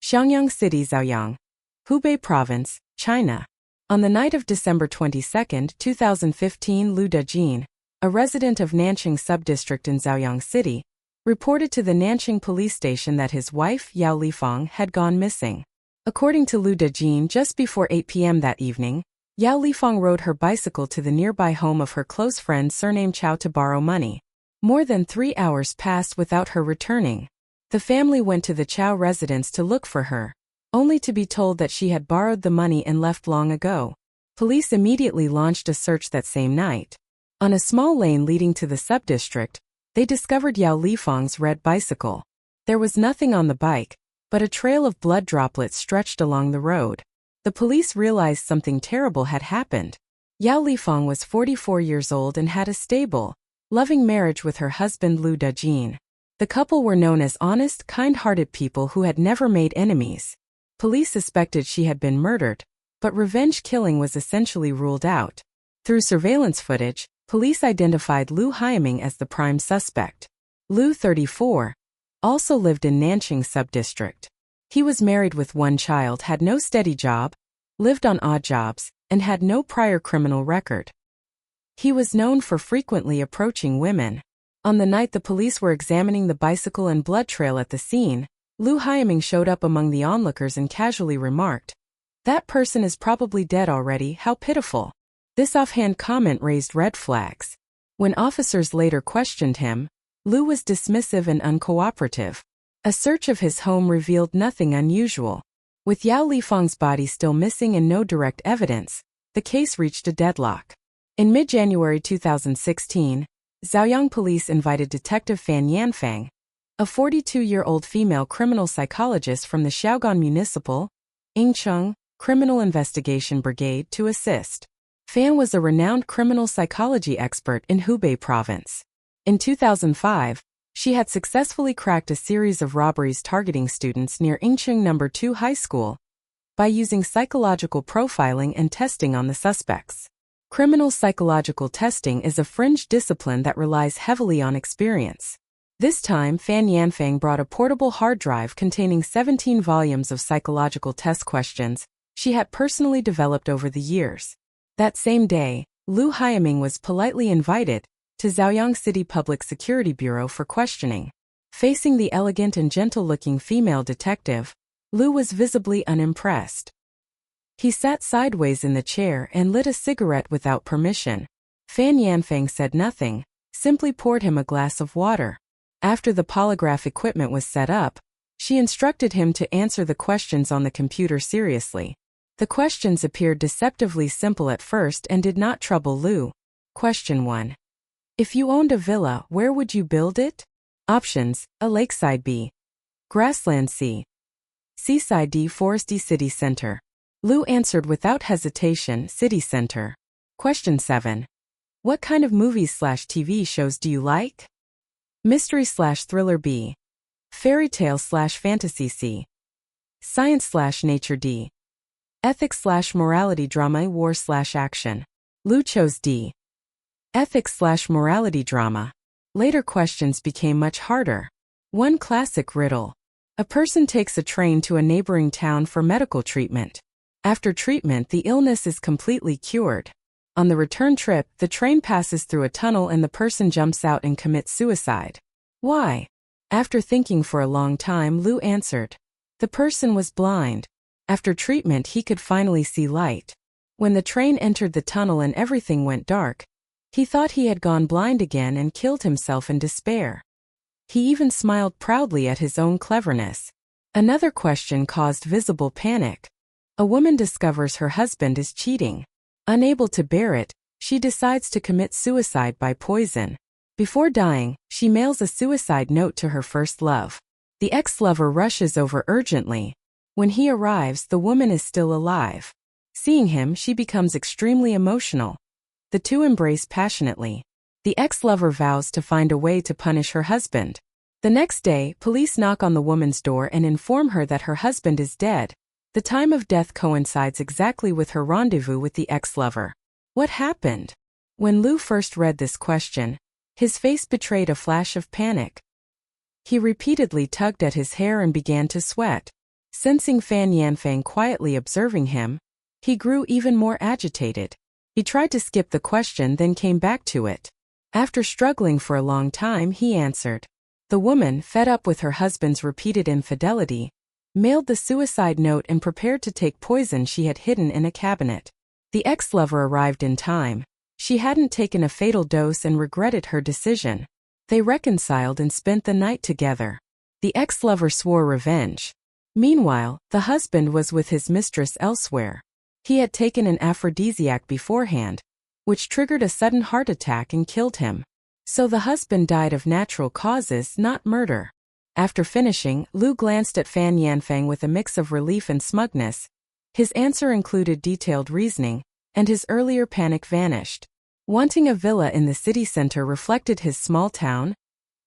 Xiangyang City, Zhaoyang, Hubei Province, China. On the night of December 22, 2015, Lu Dejin, a resident of Nanqing Subdistrict in Zhaoyang City, reported to the Nanqing police station that his wife, Yao Lifang, had gone missing. According to Lu Dejin, just before 8 p.m. that evening, Yao Lifang rode her bicycle to the nearby home of her close friend surnamed Chao to borrow money. More than 3 hours passed without her returning. The family went to the Chao residence to look for her, only to be told that she had borrowed the money and left long ago. Police immediately launched a search that same night. On a small lane leading to the subdistrict, they discovered Yao Lifang's red bicycle. There was nothing on the bike, but a trail of blood droplets stretched along the road. The police realized something terrible had happened. Yao Lifang was 44 years old and had a stable, loving marriage with her husband Lu Dejin. The couple were known as honest, kind-hearted people who had never made enemies. Police suspected she had been murdered, but revenge killing was essentially ruled out. Through surveillance footage, police identified Lu Haiming as the prime suspect. Lu, 34, also lived in Nanqing Subdistrict. He was married with one child, had no steady job, lived on odd jobs, and had no prior criminal record. He was known for frequently approaching women. On the night the police were examining the bicycle and blood trail at the scene, Lu Haiming showed up among the onlookers and casually remarked, "That person is probably dead already, how pitiful." This offhand comment raised red flags. When officers later questioned him, Lu was dismissive and uncooperative. A search of his home revealed nothing unusual. With Yao Lifang's body still missing and no direct evidence, the case reached a deadlock. In mid-January 2016, Zhaoyang police invited Detective Fan Yanfang, a 42-year-old female criminal psychologist from the Xiaogan Municipal, Yingcheng, Criminal Investigation Brigade to assist. Fan was a renowned criminal psychology expert in Hubei Province. In 2005, she had successfully cracked a series of robberies targeting students near Yingcheng No. 2 High School by using psychological profiling and testing on the suspects. Criminal psychological testing is a fringe discipline that relies heavily on experience. This time, Fan Yanfang brought a portable hard drive containing 17 volumes of psychological test questions she had personally developed over the years. That same day, Lu Haiming was politely invited to Zhaoyang City Public Security Bureau for questioning. Facing the elegant and gentle-looking female detective, Lu was visibly unimpressed. He sat sideways in the chair and lit a cigarette without permission. Fan Yanfang said nothing, simply poured him a glass of water. After the polygraph equipment was set up, she instructed him to answer the questions on the computer seriously. The questions appeared deceptively simple at first and did not trouble Lu. Question 1. If you owned a villa, where would you build it? Options: A lakeside, B. Grassland, C. Seaside, D. Foresty, city center. Lu answered without hesitation, city center. Question 7. What kind of movies/TV shows do you like? Mystery/thriller, B. Fairy tale/fantasy, C. Science/nature, D. Ethics/morality, drama, war/action. Lu chose D. Ethics/morality, drama. Later questions became much harder. One classic riddle. A person takes a train to a neighboring town for medical treatment. After treatment, the illness is completely cured. On the return trip, the train passes through a tunnel and the person jumps out and commits suicide. Why? After thinking for a long time, Lu answered. The person was blind. After treatment, he could finally see light. When the train entered the tunnel and everything went dark, he thought he had gone blind again and killed himself in despair. He even smiled proudly at his own cleverness. Another question caused visible panic. A woman discovers her husband is cheating. Unable to bear it, she decides to commit suicide by poison. Before dying, she mails a suicide note to her first love. The ex-lover rushes over urgently. When he arrives, the woman is still alive. Seeing him, she becomes extremely emotional. The two embrace passionately. The ex-lover vows to find a way to punish her husband. The next day, police knock on the woman's door and inform her that her husband is dead. The time of death coincides exactly with her rendezvous with the ex-lover. What happened? When Lu first read this question, his face betrayed a flash of panic. He repeatedly tugged at his hair and began to sweat. Sensing Fan Yanfeng quietly observing him, he grew even more agitated. He tried to skip the question then came back to it. After struggling for a long time, he answered. The woman, fed up with her husband's repeated infidelity, mailed the suicide note and prepared to take poison she had hidden in a cabinet. The ex-lover arrived in time. She hadn't taken a fatal dose and regretted her decision. They reconciled and spent the night together. The ex-lover swore revenge. Meanwhile, the husband was with his mistress elsewhere. He had taken an aphrodisiac beforehand, which triggered a sudden heart attack and killed him. So the husband died of natural causes, not murder. After finishing, Lu glanced at Fan Yanfeng with a mix of relief and smugness. His answer included detailed reasoning, and his earlier panic vanished. Wanting a villa in the city center reflected his small town,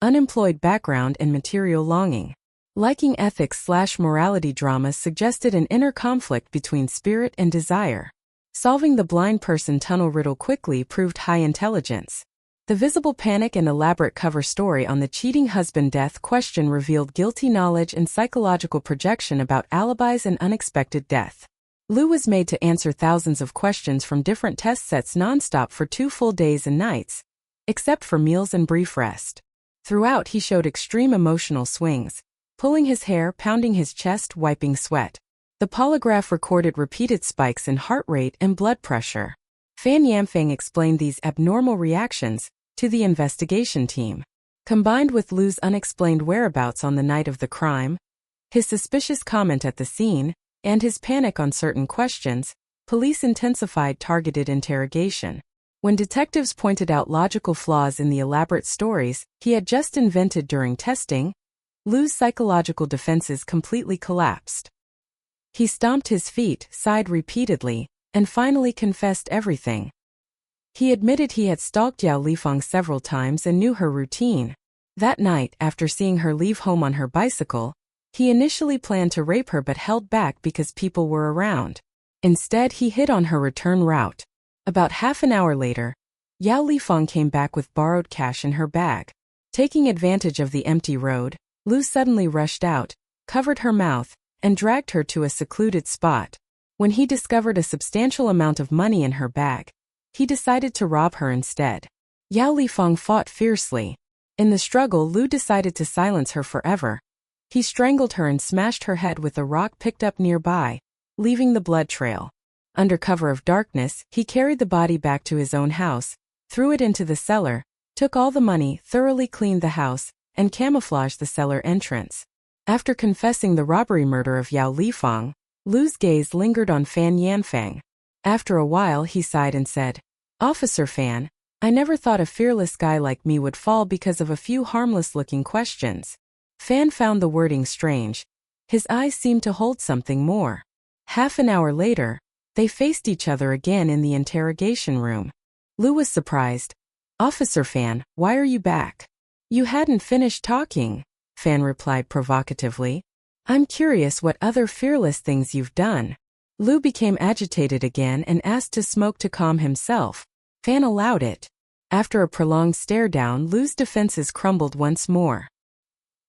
unemployed background and material longing. Liking ethics/morality dramas suggested an inner conflict between spirit and desire. Solving the blind person tunnel riddle quickly proved high intelligence. The visible panic and elaborate cover story on the cheating husband death question revealed guilty knowledge and psychological projection about alibis and unexpected death. Lu was made to answer thousands of questions from different test sets nonstop for 2 full days and nights, except for meals and brief rest. Throughout, he showed extreme emotional swings, pulling his hair, pounding his chest, wiping sweat. The polygraph recorded repeated spikes in heart rate and blood pressure. Fan Yanfeng explained these abnormal reactions to the investigation team. Combined with Lu's unexplained whereabouts on the night of the crime, his suspicious comment at the scene, and his panic on certain questions, police intensified targeted interrogation. When detectives pointed out logical flaws in the elaborate stories he had just invented during testing, Lu's psychological defenses completely collapsed. He stomped his feet, sighed repeatedly, and finally confessed everything. He admitted he had stalked Yao Lifeng several times and knew her routine. That night, after seeing her leave home on her bicycle, he initially planned to rape her but held back because people were around. Instead, he hid on her return route. About half an hour later, Yao Lifeng came back with borrowed cash in her bag. Taking advantage of the empty road, Lu suddenly rushed out, covered her mouth, and dragged her to a secluded spot. When he discovered a substantial amount of money in her bag, he decided to rob her instead. Yao Lifeng fought fiercely. In the struggle, Lu decided to silence her forever. He strangled her and smashed her head with a rock picked up nearby, leaving the blood trail. Under cover of darkness, he carried the body back to his own house, threw it into the cellar, took all the money, thoroughly cleaned the house, and camouflaged the cellar entrance. After confessing the robbery murder of Yao Lifeng, Lu's gaze lingered on Fan Yanfeng. After a while, he sighed and said, "Officer Fan, I never thought a fearless guy like me would fall because of a few harmless-looking questions." Fan found the wording strange. His eyes seemed to hold something more. Half an hour later, they faced each other again in the interrogation room. Lu was surprised. "Officer Fan, why are you back?" "You hadn't finished talking," Fan replied provocatively. "I'm curious what other fearless things you've done." Lu became agitated again and asked to smoke to calm himself. Fan allowed it. After a prolonged stare down, Lu's defenses crumbled once more.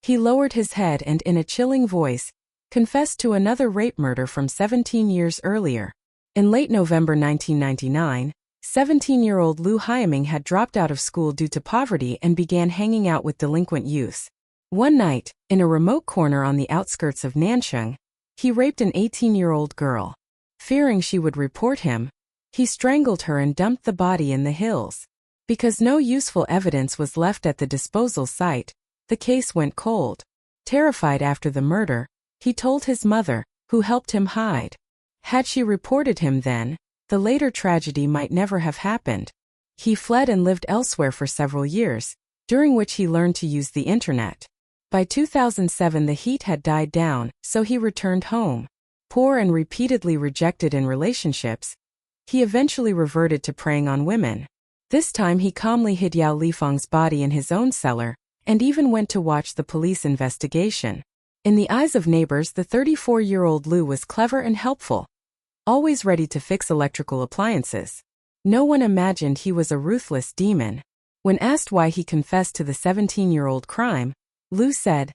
He lowered his head and, in a chilling voice, confessed to another rape murder from 17 years earlier. In late November 1999, 17-year-old Lu Haiming had dropped out of school due to poverty and began hanging out with delinquent youths. One night, in a remote corner on the outskirts of Nancheng, he raped an 18-year-old girl. Fearing she would report him, he strangled her and dumped the body in the hills. Because no useful evidence was left at the disposal site, the case went cold. Terrified after the murder, he told his mother, who helped him hide. Had she reported him then, the later tragedy might never have happened. He fled and lived elsewhere for several years, during which he learned to use the internet. By 2007, the heat had died down, so he returned home. Poor and repeatedly rejected in relationships, he eventually reverted to preying on women. This time he calmly hid Yao Lifeng's body in his own cellar, and even went to watch the police investigation. In the eyes of neighbors, the 34-year-old Lu was clever and helpful, always ready to fix electrical appliances. No one imagined he was a ruthless demon. When asked why he confessed to the 17-year-old crime, Lu said,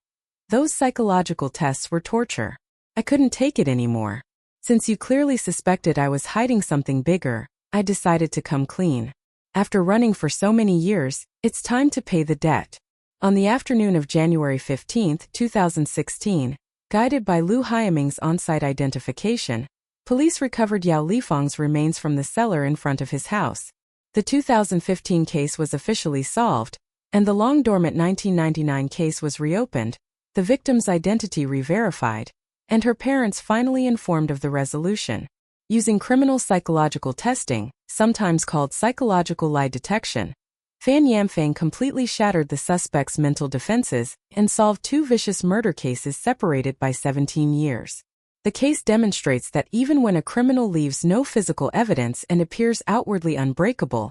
"Those psychological tests were torture. I couldn't take it anymore. Since you clearly suspected I was hiding something bigger, I decided to come clean. After running for so many years, it's time to pay the debt. On the afternoon of January 15, 2016, guided by Liu Haiming's on-site identification, police recovered Yao Lifeng's remains from the cellar in front of his house. The 2015 case was officially solved, and the long-dormant 1999 case was reopened, the victim's identity re-verified, and her parents finally informed of the resolution. Using criminal psychological testing, sometimes called psychological lie detection, Fan Yamfeng completely shattered the suspect's mental defenses and solved 2 vicious murder cases separated by 17 years. The case demonstrates that even when a criminal leaves no physical evidence and appears outwardly unbreakable,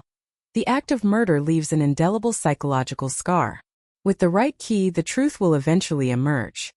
the act of murder leaves an indelible psychological scar. With the right key, the truth will eventually emerge.